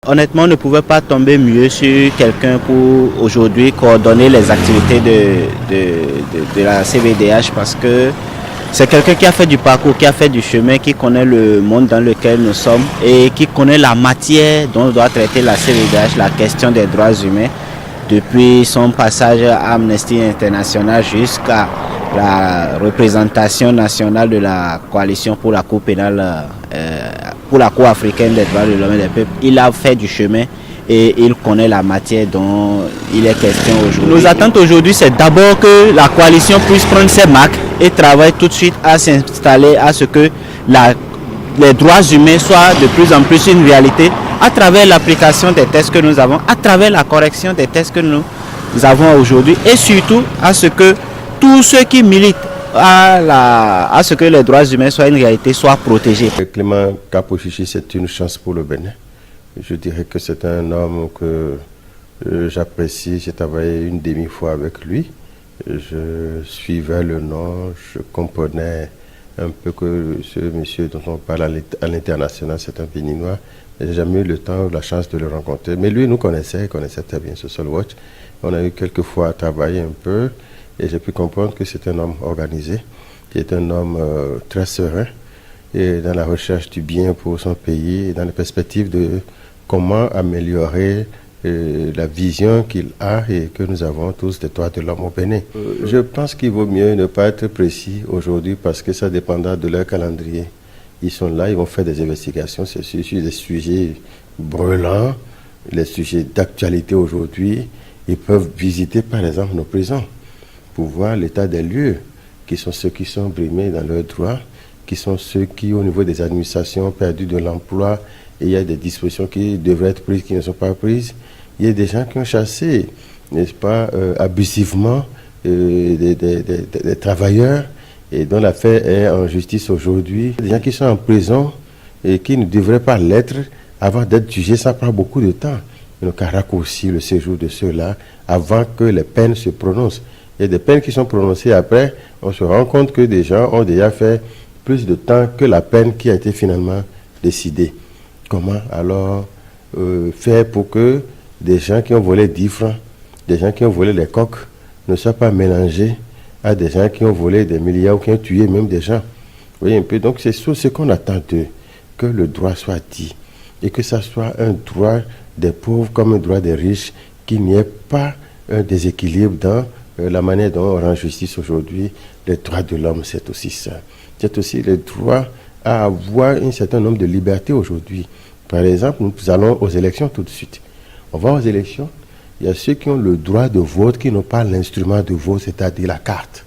Honnêtement, on ne pouvait pas tomber mieux sur quelqu'un pour aujourd'hui coordonner les activités de la CVDH parce que c'est quelqu'un qui a fait du parcours, qui a fait du chemin, qui connaît le monde dans lequel nous sommes et qui connaît la matière dont doit traiter la CVDH, la question des droits humains, depuis son passage à Amnesty International jusqu'à la représentation nationale de la coalition pour la Cour pénale, pour la Cour africaine des droits de l'homme et des peuples. Il a fait du chemin et il connaît la matière dont il est question aujourd'hui. Nos attentes aujourd'hui, c'est d'abord que la coalition puisse prendre ses marques et travailler tout de suite à s'installer à ce que les droits humains soient de plus en plus une réalité à travers l'application des textes que nous avons, à travers la correction des textes que nous avons aujourd'hui et surtout à ce que tous ceux qui militent à ce que les droits humains soient une réalité soient protégés. Clément Kapo-Chichi, c'est une chance pour le Bénin. Je dirais que c'est un homme que j'apprécie. J'ai travaillé une demi-fois avec lui. Je suivais le nom, je comprenais un peu que ce monsieur dont on parle à l'international, c'est un Béninois. Je n'ai jamais eu le temps ou la chance de le rencontrer. Mais lui, il connaissait très bien Social Watch. On a eu quelques fois à travailler un peu et j'ai pu comprendre que c'est un homme organisé, qui est un homme très serein et dans la recherche du bien pour son pays et dans la perspective de comment améliorer la vision qu'il a et que nous avons tous des droits de l'homme au Bénin. Je pense qu'il vaut mieux ne pas être précis aujourd'hui parce que ça dépendra de leur calendrier. Ils sont là, ils vont faire des investigations sur des sujets brûlants, les sujets d'actualité aujourd'hui. Ils peuvent visiter par exemple nos prisons pour voir l'état des lieux, qui sont ceux qui sont brimés dans leurs droits, qui sont ceux qui au niveau des administrations ont perdu de l'emploi et il y a des dispositions qui devraient être prises qui ne sont pas prises. Il y a des gens qui ont chassé, n'est-ce pas, abusivement des travailleurs et dont l'affaire est en justice aujourd'hui. Des gens qui sont en prison et qui ne devraient pas l'être avant d'être jugés, ça prend beaucoup de temps. Donc, à raccourcir le séjour de ceux-là avant que les peines se prononcent. Il y a des peines qui sont prononcées après, on se rend compte que des gens ont déjà fait plus de temps que la peine qui a été finalement décidée. Comment alors faire pour que des gens qui ont volé 10 francs, des gens qui ont volé les coques, ne soient pas mélangés à des gens qui ont volé des milliards ou qui ont tué même des gens. Vous voyez un peu, donc c'est sur ce qu'on attend d'eux, que le droit soit dit et que ça soit un droit des pauvres comme un droit des riches, qu'il n'y ait pas un déséquilibre dans la manière dont on rend justice aujourd'hui. Les droits de l'homme, c'est aussi ça. C'est aussi le droit à avoir un certain nombre de libertés aujourd'hui. Par exemple, nous allons aux élections tout de suite. On va aux élections, il y a ceux qui ont le droit de vote qui n'ont pas l'instrument de vote, c'est-à-dire la carte.